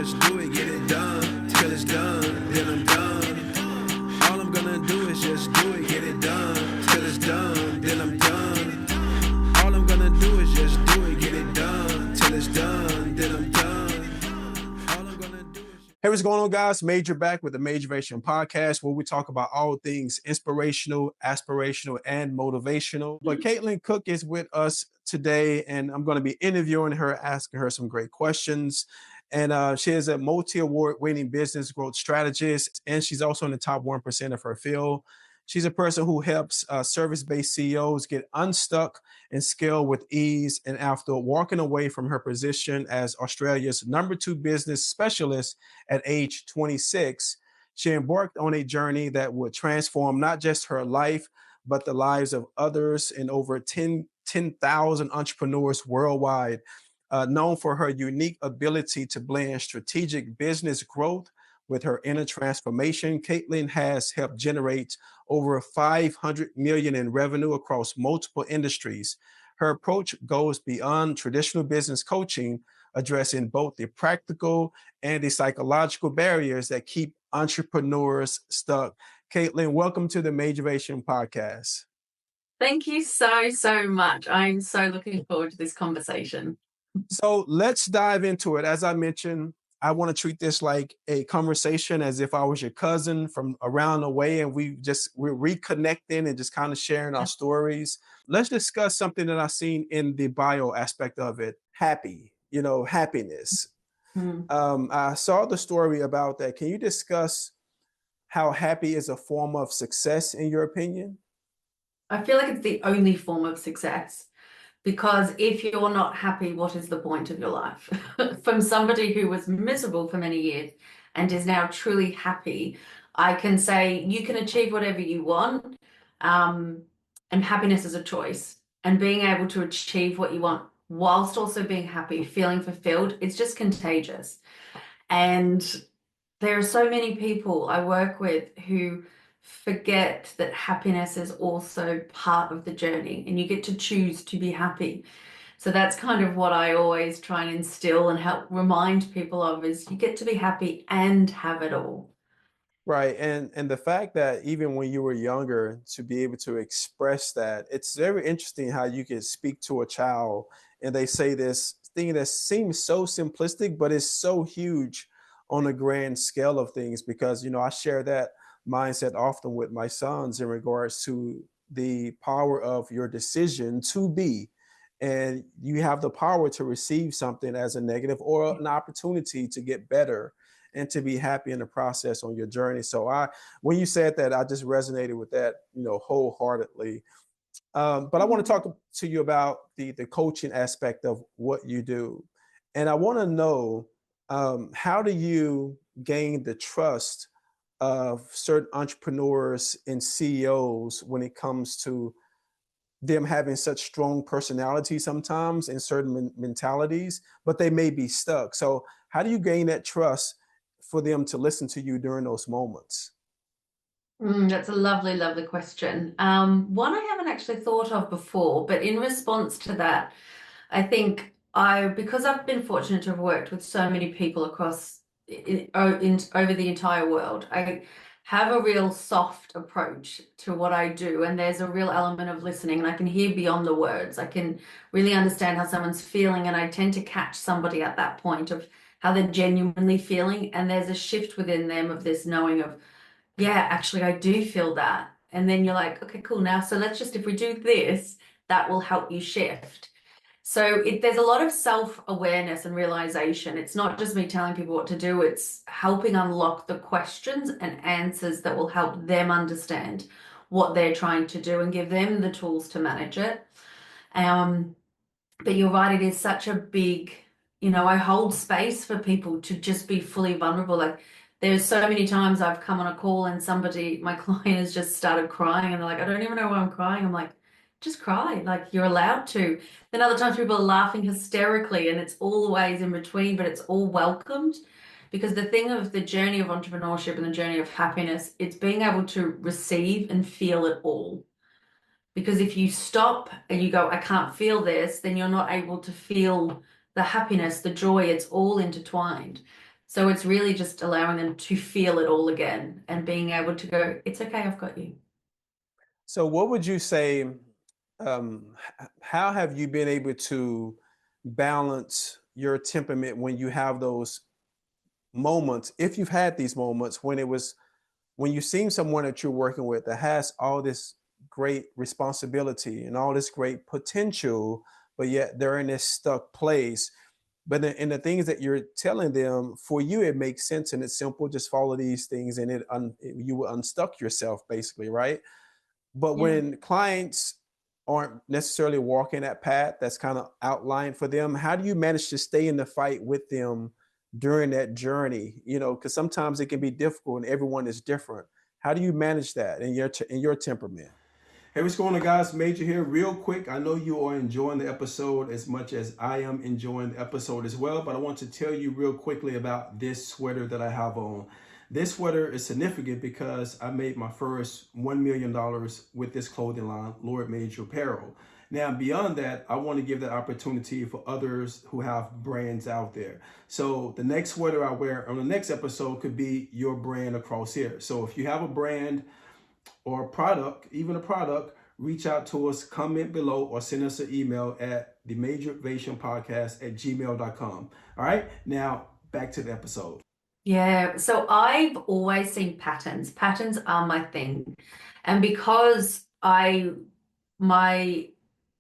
just do it, get it done. Till it's done, then I'm done. All I'm gonna do is just do it, get it done. Till it's done, then I'm done. All I'm gonna do is just do it, get it done. Till it's done, then I'm done. All I'm gonna do is... Hey, what's going on, guys? Major back with the Majoration Podcast, where we talk about all things inspirational, aspirational, and motivational. But Kaitlyn Cook is with us today, and I'm going to be interviewing her, asking her some great questions. And she is a multi-award winning business growth strategist, and she's also in the top 1% of her field. She's a person who helps service-based CEOs get unstuck and scale with ease. And after walking away from her position as Australia's #2 business specialist at age 26, she embarked on a journey that would transform not just her life, but the lives of others and over 10,000 entrepreneurs worldwide. Known for her unique ability to blend strategic business growth with her inner transformation, Kaitlyn has helped generate over $500 million in revenue across multiple industries. Her approach goes beyond traditional business coaching, addressing both the practical and the psychological barriers that keep entrepreneurs stuck. Kaitlyn, welcome to the Majoration Podcast. Thank you so much. I'm so looking forward to this conversation. So let's dive into it. As I mentioned, I want to treat this like a conversation, as if I was your cousin from around the way, and we're reconnecting and just kind of sharing our stories. Let's discuss something that I've seen in the bio aspect of it. Happiness. I saw the story about that. Can you discuss how happy is a form of success in your opinion? I feel like it's the only form of success. Because if you're not happy, what is the point of your life? From somebody who was miserable for many years and is now truly happy, I can say you can achieve whatever you want, and happiness is a choice. And being able to achieve what you want whilst also being happy, feeling fulfilled, it's just contagious. And there are so many people I work with who forget that happiness is also part of the journey and you get to choose to be happy. So that's kind of what I always try and instill and help remind people of, is you get to be happy and have it all. Right. And the fact that even when you were younger, to be able to express that, it's very interesting how you can speak to a child and they say this thing that seems so simplistic, but it's so huge on a grand scale of things, because, I share that mindset often with my sons in regards to the power of your decision to be. And you have the power to receive something as a negative or an opportunity to get better and to be happy in the process on your journey. So when you said that, I just resonated with that, wholeheartedly. But I want to talk to you about the coaching aspect of what you do. And I want to know, how do you gain the trust of certain entrepreneurs and CEOs when it comes to them having such strong personalities sometimes and certain mentalities, but they may be stuck. So how do you gain that trust for them to listen to you during those moments? That's a lovely question. One I haven't actually thought of before, but in response to that, I think because I've been fortunate to have worked with so many people across over the entire world, I have a real soft approach to what I do, and there's a real element of listening, and I can hear beyond the words. I can really understand how someone's feeling, and I tend to catch somebody at that point of how they're genuinely feeling, and there's a shift within them of this knowing of, yeah, actually I do feel that. And then you're like, okay, cool, now so let's just, if we do this, that will help you shift. So there's a lot of self-awareness and realization. It's not just me telling people what to do, it's helping unlock the questions and answers that will help them understand what they're trying to do and give them the tools to manage it. But you're right, it is such a big, I hold space for people to just be fully vulnerable. Like there's so many times I've come on a call and my client has just started crying and they're like, I don't even know why I'm crying. I'm like, just cry, like you're allowed to. Then other times people are laughing hysterically, and it's always in between, but it's all welcomed. Because the thing of the journey of entrepreneurship and the journey of happiness, it's being able to receive and feel it all. Because if you stop and you go, I can't feel this, then you're not able to feel the happiness, the joy, it's all intertwined. So it's really just allowing them to feel it all again and being able to go, it's okay, I've got you. So, what would you say? How have you been able to balance your temperament when you have those moments? If you've had these moments when you've seen someone that you're working with that has all this great responsibility and all this great potential, but yet they're in this stuck place. But in the things that you're telling them, for you, it makes sense and it's simple. Just follow these things, and you will unstuck yourself, basically, right? But Yeah. when clients aren't necessarily walking that path that's kind of outlined for them, how do you manage to stay in the fight with them during that journey? Because sometimes it can be difficult and everyone is different. How do you manage that in your temperament? Hey, what's going on, guys? Major here. Real quick, I know you are enjoying the episode as much as I am enjoying the episode as well, but I want to tell you real quickly about this sweater that I have on. This sweater is significant because I made my first $1 million with this clothing line, Lord Major Apparel. Now, beyond that, I want to give that opportunity for others who have brands out there. So the next sweater I wear on the next episode could be your brand across here. So if you have a brand or a product, even a product, reach out to us, comment below, or send us an email at themajorvationpodcast@gmail.com. All right, now back to the episode. Yeah, so I've always seen patterns. Patterns are my thing. And because my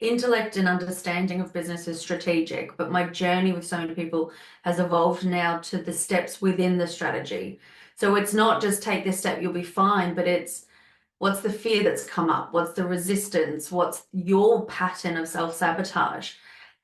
intellect and understanding of business is strategic, but my journey with so many people has evolved now to the steps within the strategy. So it's not just take this step, you'll be fine, but it's what's the fear that's come up? What's the resistance? What's your pattern of self-sabotage?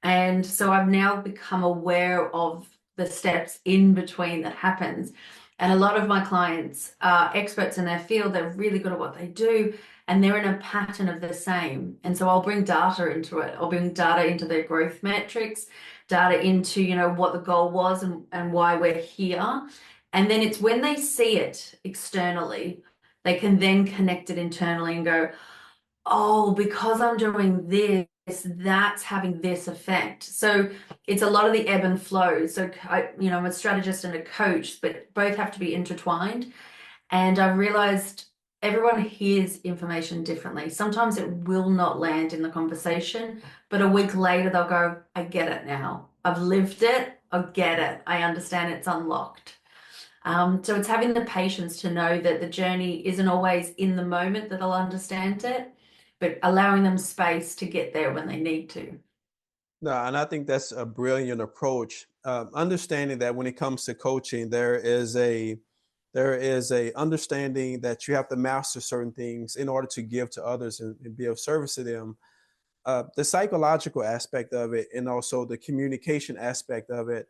And so I've now become aware of the steps in between that happens. And a lot of my clients are experts in their field. They're really good at what they do, and they're in a pattern of the same. And so I'll bring data into it. I'll bring data into their growth metrics, data into, what the goal was and why we're here. And then it's when they see it externally, they can then connect it internally and go, oh, because I'm doing this, that's having this effect. So it's a lot of the ebb and flow. So I'm a strategist and a coach, but both have to be intertwined. And I realized everyone hears information differently. Sometimes it will not land in the conversation, but a week later they'll go, I get it now. I've lived it. I get it. I understand it's unlocked. So it's having the patience to know that the journey isn't always in the moment that they'll understand it, but allowing them space to get there when they need to. No, and I think that's a brilliant approach. Understanding that when it comes to coaching, there is a understanding that you have to master certain things in order to give to others and be of service to them. The psychological aspect of it, and also the communication aspect of it.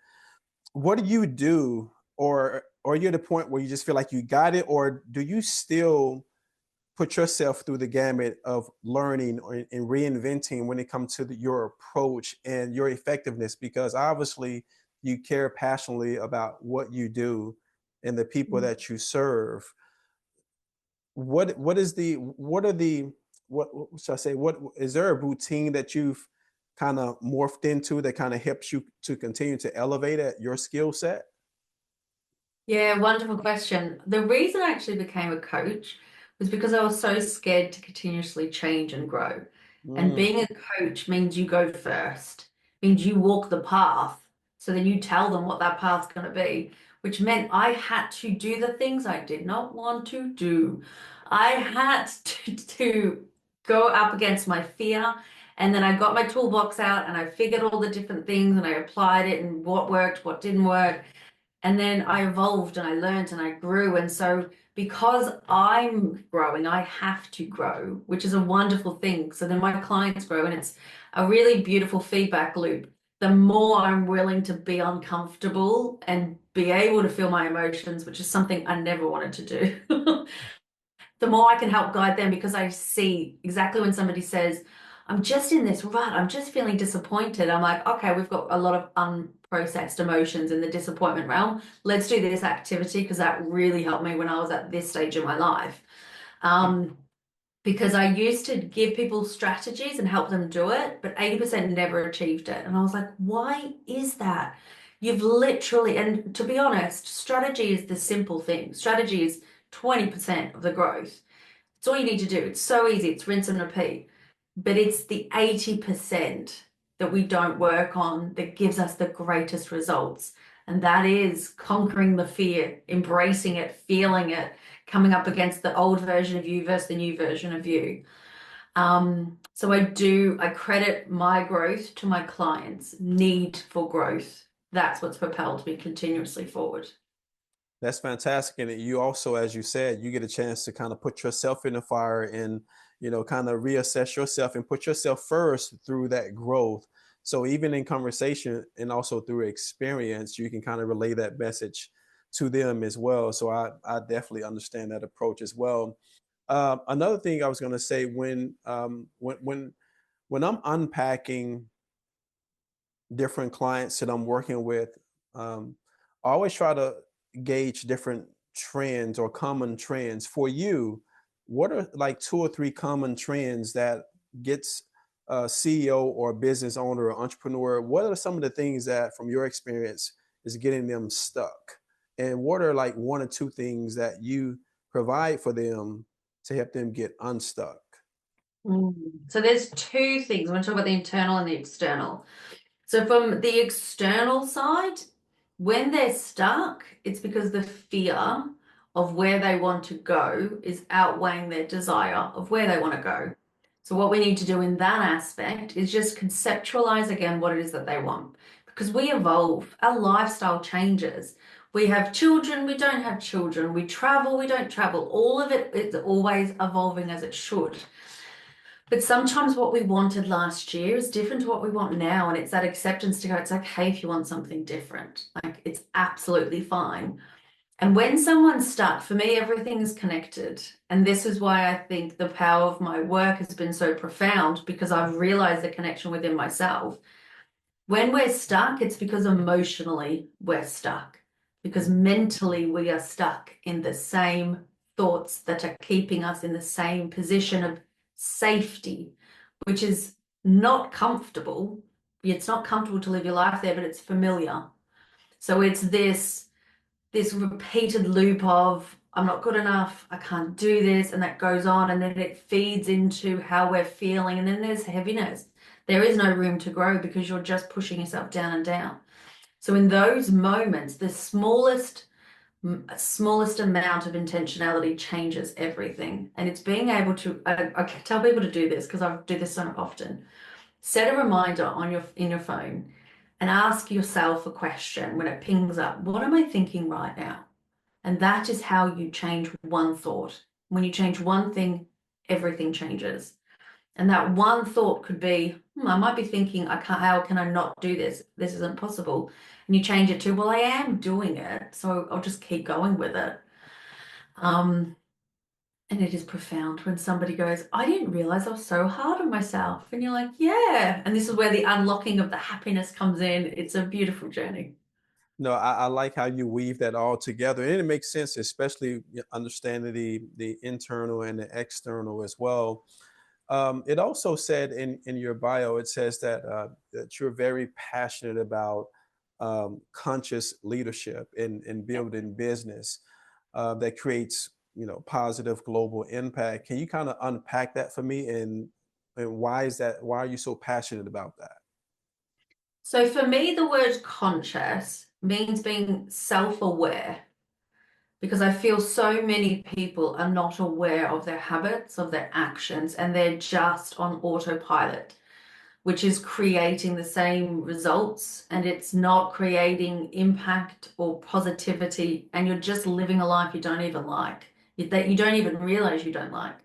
What do you do, or are you at a point where you just feel like you got it, or do you still put yourself through the gamut of learning and reinventing when it comes to your approach and your effectiveness? Because obviously you care passionately about what you do and the people that you serve. What should I say? What is there a routine that you've kind of morphed into that kind of helps you to continue to elevate at your skill set? Yeah, wonderful question. The reason I actually became a coach was because I was so scared to continuously change and grow. And Mm. being a coach means you go first, means you walk the path. So then you tell them what that path's going to be, which meant I had to do the things I did not want to do. I had to go up against my fear. And then I got my toolbox out and I figured all the different things and I applied it and what worked, what didn't work. And then I evolved and I learned and I grew. And so because I'm growing, I have to grow, which is a wonderful thing. So then my clients grow and it's a really beautiful feedback loop. The more I'm willing to be uncomfortable and be able to feel my emotions, which is something I never wanted to do, the more I can help guide them because I see exactly when somebody says, I'm just in this rut, I'm just feeling disappointed. I'm like, okay, we've got a lot of unprocessed emotions in the disappointment realm. Let's do this activity because that really helped me when I was at this stage of my life. Because I used to give people strategies and help them do it, but 80% never achieved it. And I was like, why is that? You've literally, and to be honest, strategy is the simple thing. Strategy is 20% of the growth. It's all you need to do. It's so easy. It's rinse and repeat. But it's the 80% that we don't work on that gives us the greatest results. And that is conquering the fear, embracing it, feeling it, coming up against the old version of you versus the new version of you. So I credit my growth to my clients' need for growth. That's what's propelled me continuously forward. That's fantastic. And you also, as you said, you get a chance to kind of put yourself in the fire and, kind of reassess yourself and put yourself first through that growth. So even in conversation and also through experience, you can kind of relay that message to them as well. So I definitely understand that approach as well. Another thing I was going to say, when I'm unpacking different clients that I'm working with, I always try to gauge different trends or common trends. For you, what are like 2 or 3 common trends that gets a CEO or a business owner or entrepreneur? What are some of the things that, from your experience, is getting them stuck? And what are like 1 or 2 things that you provide for them to help them get unstuck? So there's 2 things. I want to talk about the internal and the external. So from the external side, when they're stuck, it's because the fear of where they want to go is outweighing their desire of where they want to go. So what we need to do in that aspect is just conceptualize again what it is that they want. Because we evolve, our lifestyle changes. We have children, we don't have children, we travel, we don't travel. All of it is always evolving as it should. But sometimes what we wanted last year is different to what we want now. And it's that acceptance to go, it's okay if you want something different. Like, it's absolutely fine. And when someone's stuck, for me, everything is connected. And this is why I think the power of my work has been so profound, because I've realized the connection within myself. When we're stuck, it's because emotionally we're stuck, because mentally we are stuck in the same thoughts that are keeping us in the same position of safety, which is not comfortable. It's not comfortable to live your life there, but it's familiar. So it's this repeated loop of, I'm not good enough, I can't do this, and that goes on, and then it feeds into how we're feeling, and then there's heaviness. There is no room to grow because you're just pushing yourself down and down. So in those moments, the smallest amount of intentionality changes everything. And it's being able to, I tell people to do this because I do this so often. Set a reminder in your phone and ask yourself a question when it pings up. What am I thinking right now? And that is how you change one thought. When you change one thing, everything changes. And that one thought could be, I might be thinking, how can I not do this? This isn't possible. And you change it to, well, I am doing it, so I'll just keep going with it. And it is profound when somebody goes, I didn't realize I was so hard on myself. And you're like, yeah. And this is where the unlocking of the happiness comes in. It's a beautiful journey. No, I like how you weave that all together, and it makes sense, especially understanding the internal and the external as well. It also said in your bio, it says that you're very passionate about conscious leadership and building business that creates positive global impact. Can you kind of unpack that for me, and why is that? Why are you so passionate about that? So for me, the word conscious means being self-aware, because I feel so many people are not aware of their habits, of their actions, and they're just on autopilot, which is creating the same results, and it's not creating impact or positivity, and you're just living a life you don't even like, that you don't even realize you don't like.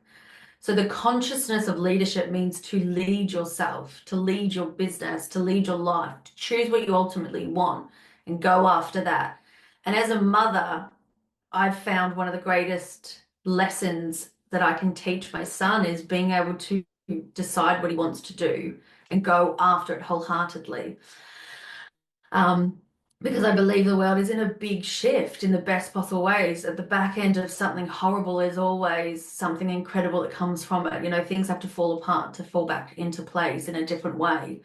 So the consciousness of leadership means to lead yourself, to lead your business, to lead your life, to choose what you ultimately want and go after that. And as a mother, I've found one of the greatest lessons that I can teach my son is being able to decide what he wants to do and go after it wholeheartedly. Because I believe the world is in a big shift in the best possible ways. At the back end of something horrible is always something incredible that comes from it. Things have to fall apart to fall back into place in a different way.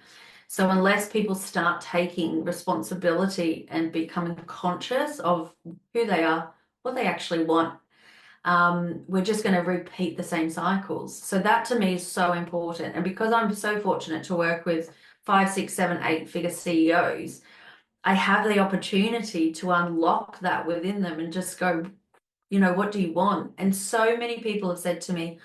So unless people start taking responsibility and becoming conscious of who they are, what they actually want, we're just going to repeat the same cycles. So that to me is so important. And because I'm so fortunate to work with 5, 6, 7, 8-figure CEOs, I have the opportunity to unlock that within them and just go, what do you want? And so many people have said to me,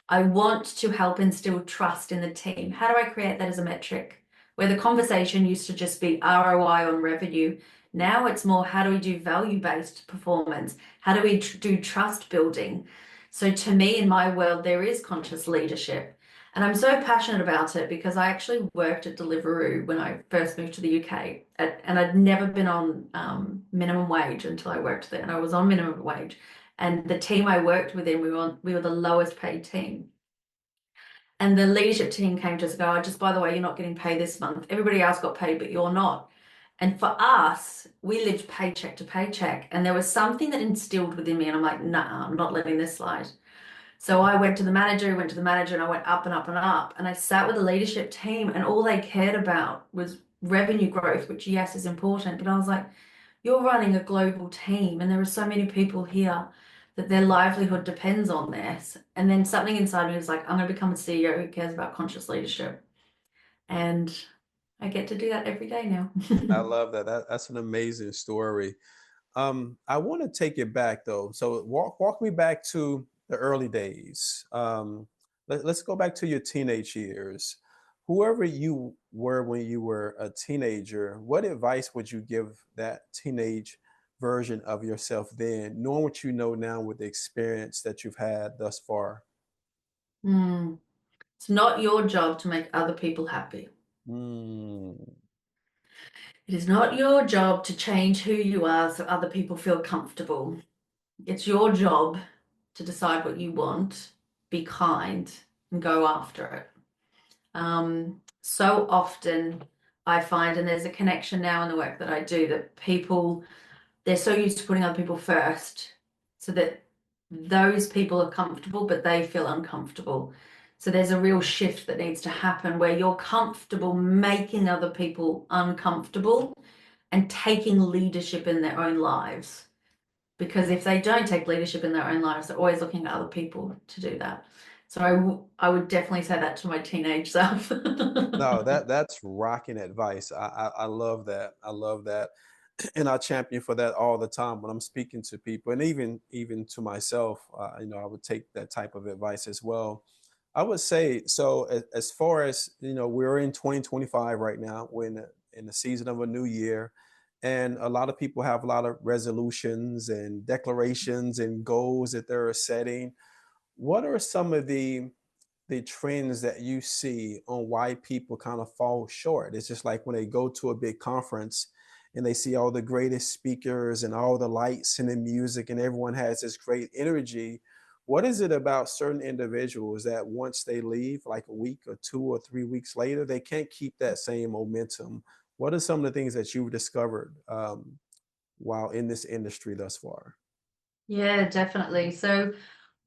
I want to help instill trust in the team. How do I create that as a metric? Where the conversation used to just be ROI on revenue. Now it's more, how do we do value-based performance? How do we do trust building? So to me, in my world, there is conscious leadership. And I'm so passionate about it because I actually worked at Deliveroo when I first moved to the UK. And I'd never been on minimum wage until I worked there. And I was on minimum wage. And the team I worked within, we were the lowest paid team. And the leadership team came to us and go, oh, just by the way, you're not getting paid this month. Everybody else got paid, but you're not. And for us, we lived paycheck to paycheck. And there was something that instilled within me. And I'm like, nah, I'm not letting this slide. So I went to the manager, and I went up and up and up. And I sat with the leadership team, and all they cared about was revenue growth, which, yes, is important. But I was like, you're running a global team, and there are so many people here that their livelihood depends on this. And then something inside me was like, I'm going to become a CEO who cares about conscious leadership. And I get to do that every day now. I love that. That's an amazing story. I want to take it back though. So walk me back to the early days. Let's go back to your teenage years. Whoever you were when you were a teenager, what advice would you give that teenage version of yourself then, knowing what you know now with the experience that you've had thus far? It's not your job to make other people happy. Mm. It is not your job to change who you are so other people feel comfortable. It's your job to decide what you want, be kind, and go after it. So often I find, and there's a connection now in the work that I do, that people, they're so used to putting other people first so that those people are comfortable, but they feel uncomfortable. So there's a real shift that needs to happen where you're comfortable making other people uncomfortable and taking leadership in their own lives. Because if they don't take leadership in their own lives, they're always looking at other people to do that. So I would definitely say that to my teenage self. No, that's rocking advice. I love that. I love that. And I champion for that all the time when I'm speaking to people, and even to myself. I would take that type of advice as well. I would say so. As far as we're in 2025 right now. We're in the season of a new year, and a lot of people have a lot of resolutions and declarations and goals that they're setting. What are some of the trends that you see on why people kind of fall short? It's just like when they go to a big conference and they see all the greatest speakers and all the lights and the music and everyone has this great energy. What is it about certain individuals that once they leave, like a week or 2 or 3 weeks later, they can't keep that same momentum? What are some of the things that you've discovered while in this industry thus far? Yeah, definitely. So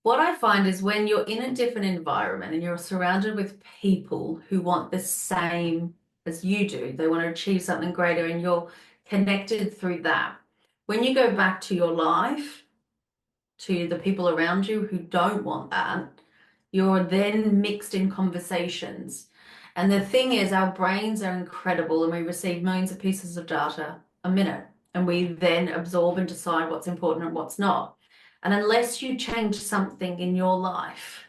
what I find is when you're in a different environment and you're surrounded with people who want the same as you do, they want to achieve something greater and you're connected through that. When you go back to your life, to the people around you who don't want that, you're then mixed in conversations. And the thing is, our brains are incredible and we receive millions of pieces of data a minute, and we then absorb and decide what's important and what's not. And unless you change something in your life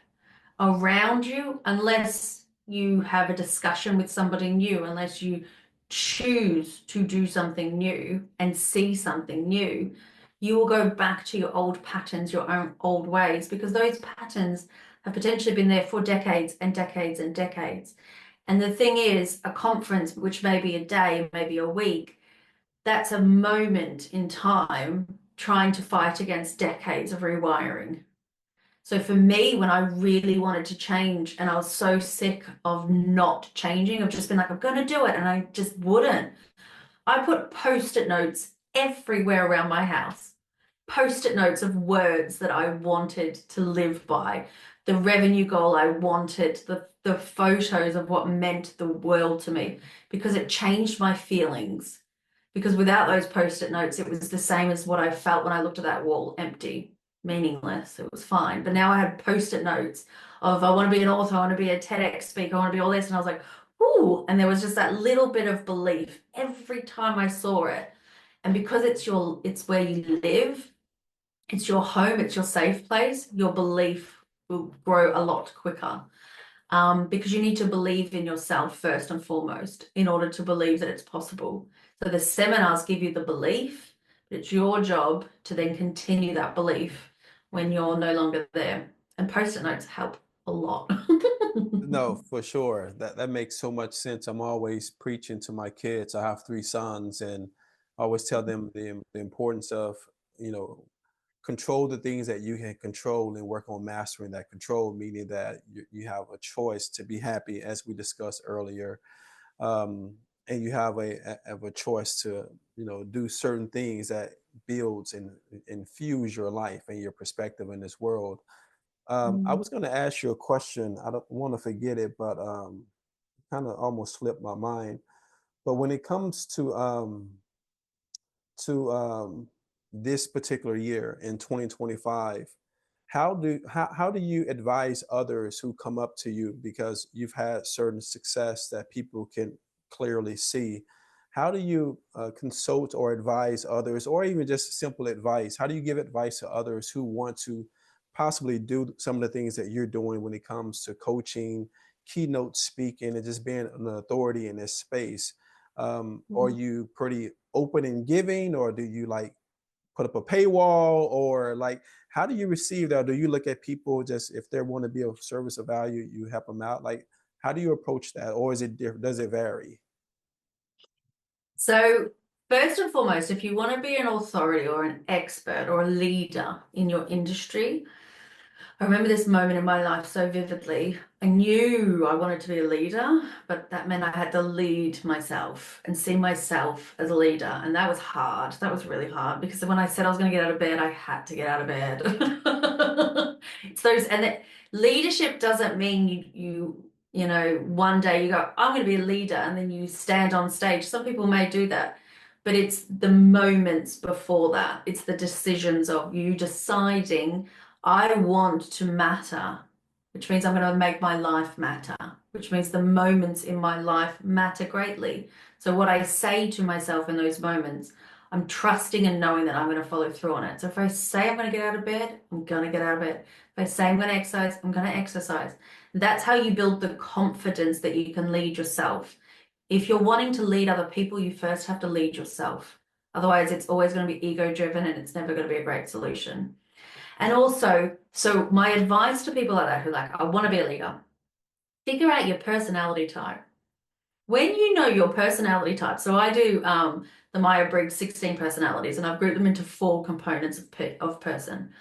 around you, unless you have a discussion with somebody new, unless you choose to do something new and see something new, you will go back to your old patterns, your own old ways, because those patterns have potentially been there for decades and decades and decades. And the thing is, a conference, which may be a day, maybe a week, that's a moment in time trying to fight against decades of rewiring. So for me, when I really wanted to change and I was so sick of not changing, of just being like, I'm going to do it, and I just wouldn't, I put post-it notes everywhere around my house. Post-it notes of words that I wanted to live by, the revenue goal I wanted, the photos of what meant the world to me, because it changed my feelings. Because without those post-it notes, it was the same as what I felt when I looked at that wall, empty, meaningless. It was fine. But now I had post-it notes of I want to be an author, I want to be a TEDx speaker, I want to be all this. And I was like, ooh, and there was just that little bit of belief every time I saw it. And because it's where you live, it's your home, it's your safe place, your belief will grow a lot quicker. Because you need to believe in yourself first and foremost in order to believe that it's possible. So the seminars give you the belief, but it's your job to then continue that belief when you're no longer there. And post-it notes help a lot. No, for sure. That makes so much sense. I'm always preaching to my kids. I have 3 sons, and I always tell them the importance of, you know, control the things that you can control and work on mastering that control, meaning that you have a choice to be happy, as we discussed earlier. Um, and you have a choice to, you know, do certain things that builds and infuse your life and your perspective in this world. I Mm. was going to ask you a question. I don't want to forget it, but kind of almost slipped my mind. But when it comes to this particular year in 2025, how do you advise others who come up to you because you've had certain success that people can clearly see? How do you consult or advise others, or even just simple advice? How do you give advice to others who want to possibly do some of the things that you're doing when it comes to coaching, keynote speaking, and just being an authority in this space? Are you pretty open and giving, or do you like put up a paywall, or like how do you receive that? Do you look at people just if they want to be of service of value, you help them out? Like how do you approach that, or is it different? Does it vary? So, first and foremost, if you want to be an authority or an expert or a leader in your industry, I remember this moment in my life so vividly. I knew I wanted to be a leader, but that meant I had to lead myself and see myself as a leader. And that was hard. That was really hard because when I said I was going to get out of bed, I had to get out of bed. It's those, and leadership doesn't mean you know, one day you go, I'm going to be a leader, and then you stand on stage. Some people may do that, but it's the moments before that. It's the decisions of you deciding I want to matter, which means I'm going to make my life matter, which means the moments in my life matter greatly. So what I say to myself in those moments, I'm trusting and knowing that I'm going to follow through on it. So if I say I'm going to get out of bed, I'm going to get out of bed. If I say I'm going to exercise, I'm going to exercise. That's how you build the confidence that you can lead yourself. If you're wanting to lead other people, you first have to lead yourself. Otherwise, it's always going to be ego driven and it's never going to be a great solution. And also, so my advice to people like that who like, I want to be a leader, figure out your personality type. When you know your personality type, so I do the Myers-Briggs 16 personalities, and I've grouped them into 4 components of person.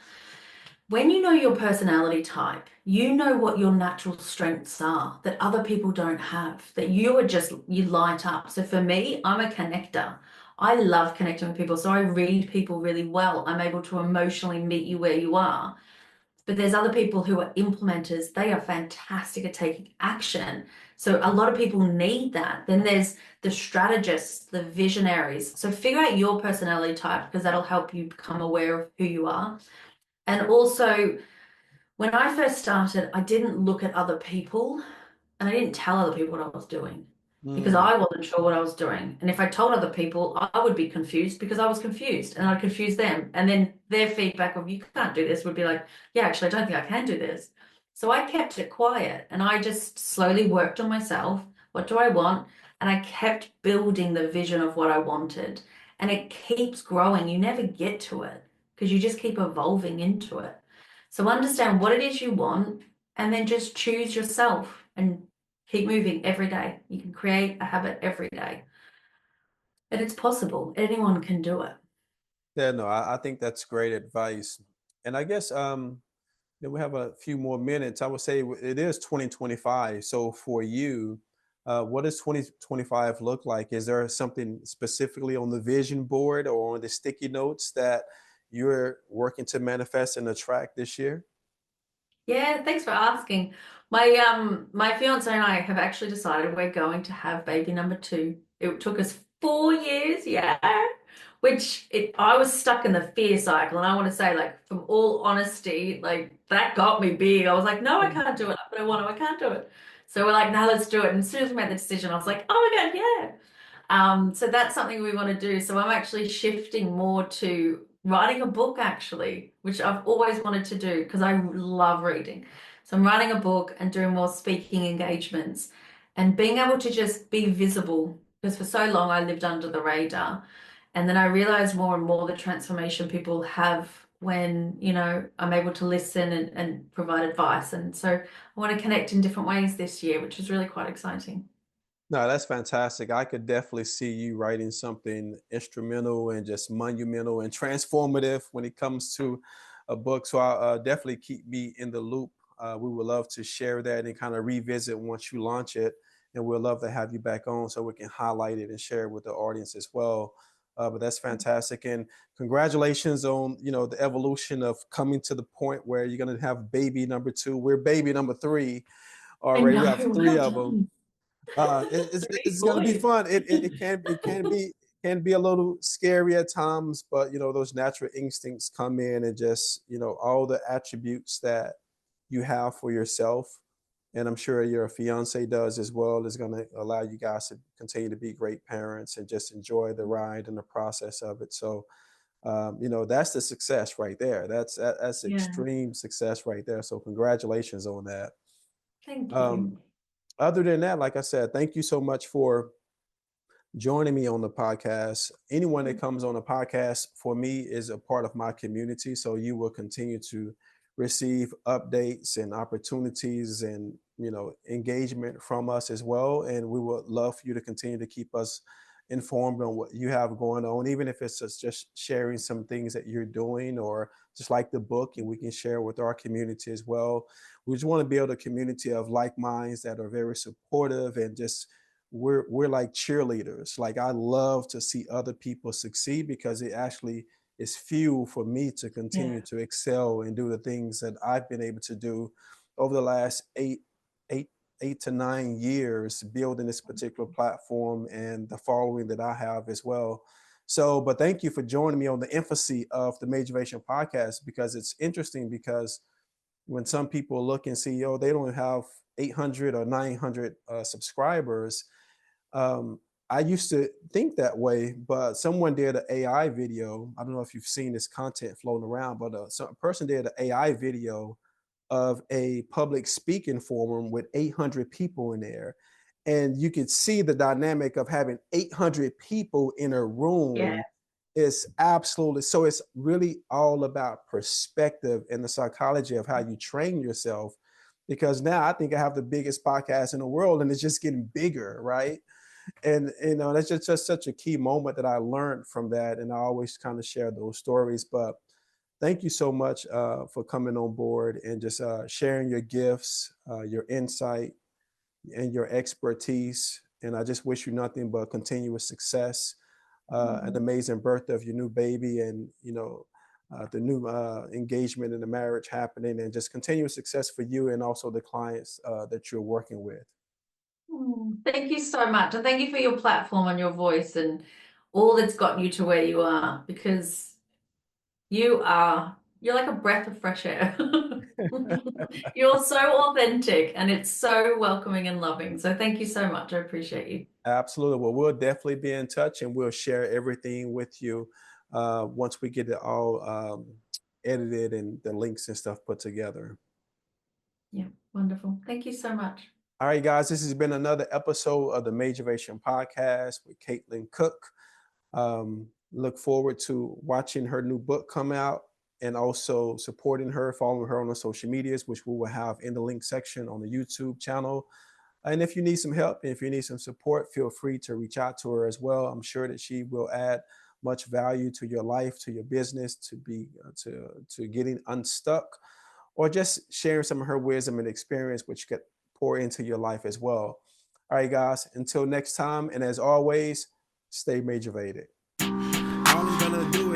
When you know your personality type, you know what your natural strengths are that other people don't have, that you light up. So for me, I'm a connector. I love connecting with people. So I read people really well. I'm able to emotionally meet you where you are. But there's other people who are implementers. They are fantastic at taking action. So a lot of people need that. Then there's the strategists, the visionaries. So figure out your personality type because that'll help you become aware of who you are. And also, when I first started, I didn't look at other people and I didn't tell other people what I was doing because Mm, I wasn't sure what I was doing. And if I told other people, I would be confused because I was confused and I'd confuse them. And then their feedback of, you can't do this would be like, yeah, actually, I don't think I can do this. So I kept it quiet and I just slowly worked on myself. What do I want? And I kept building the vision of what I wanted. And it keeps growing. You never get to it because you just keep evolving into it. So understand what it is you want and then just choose yourself and keep moving every day. You can create a habit every day. And it's possible. Anyone can do it. yeah, no, I think that's great advice. And I guess then we have a few more minutes. I would say it is 2025. So for you, what does 2025 look like? Is there something specifically on the vision board or on the sticky notes that you're working to manifest and attract this year? Yeah, thanks for asking. My fiance and I have actually decided we're going to have baby number two. It took us 4 years, yeah. I was stuck in the fear cycle, and I want to say, like, from all honesty, like that got me big. I was like, no, I can't do it, but I want to, I can't do it. So we're like, no, let's do it. And as soon as we made the decision, I was like, oh my God, yeah. So that's something we want to do. So I'm actually shifting more to writing a book, actually, which I've always wanted to do because I love reading. So I'm writing a book and doing more speaking engagements and being able to just be visible because for so long I lived under the radar. And then I realized more and more the transformation people have when, I'm able to listen and provide advice. And so I want to connect in different ways this year, which is really quite exciting. No, that's fantastic. I could definitely see you writing something instrumental and just monumental and transformative when it comes to a book. So I'll definitely keep me in the loop. We would love to share that and kind of revisit once you launch it. And we'd love to have you back on so we can highlight it and share it with the audience as well. But that's fantastic. And congratulations on, the evolution of coming to the point where you're going to have baby number two. We're baby number three I already. We know, have three well of them. done. Three It's gonna be boys. fun. It can be a little scary at times, but those natural instincts come in and just all the attributes that you have for yourself, and I'm sure your fiance does as well, is going to allow you guys to continue to be great parents and just enjoy the ride and the process of it. So that's the success right there. That's Yeah, extreme success right there. So congratulations on that. thank Um, you. Other than that, like I said, thank you so much for joining me on the podcast. Anyone that comes on the podcast for me is a part of my community. So you will continue to receive updates and opportunities and engagement from us as well. And we would love for you to continue to keep us informed on what you have going on, even if it's just sharing some things that you're doing or just like the book, and we can share with our community as well. We just want to build a community of like minds that are very supportive and just we're like cheerleaders. Like I love to see other people succeed because it actually is fuel for me to Yeah, continue to excel and do the things that I've been able to do over the last eight, 8 to 9 years, building this particular platform and the following that I have as well. So, but thank you for joining me on the infancy of the Majoration podcast, because it's interesting because when some people look and see, oh, they don't have 800 or 900 subscribers, um, I used to think that way, but someone did an AI video. I don't know if you've seen this content floating around, but a person did an AI video of a public speaking forum with 800 people in there. And you could see the dynamic of having 800 people in a yeah, room is absolutely, so it's really all about perspective and the psychology of how you train yourself. Because now I think I have the biggest podcast in the world and it's just getting bigger, right? And that's just such a key moment that I learned from that, and I always kind of share those stories. But thank you so much for coming on board and just sharing your gifts, your insight, and your expertise. And I just wish you nothing but continuous success, an amazing birth of your new baby, and the new engagement in the marriage happening, and just continuous success for you and also the clients that you're working with. Thank you so much. And thank you for your platform and your voice and all that's gotten you to where you are, because you're like a breath of fresh air. You're so authentic and it's so welcoming and loving. So thank you so much. I appreciate you. Absolutely. Well, we'll definitely be in touch and we'll share everything with you once we get it all edited and the links and stuff put together. Yeah, wonderful. Thank you so much. All right, guys, this has been another episode of the Majoration Podcast with Kaitlyn Cook. Look forward to watching her new book come out and also supporting her, following her on the social medias, which we will have in the link section on the YouTube channel. And if you need some help, if you need some support, feel free to reach out to her as well. I'm sure that she will add much value to your life, to your business, to getting unstuck, or just sharing some of her wisdom and experience, which could pour into your life as well. All right, guys, until next time. And as always, stay motivated. All I'm gonna do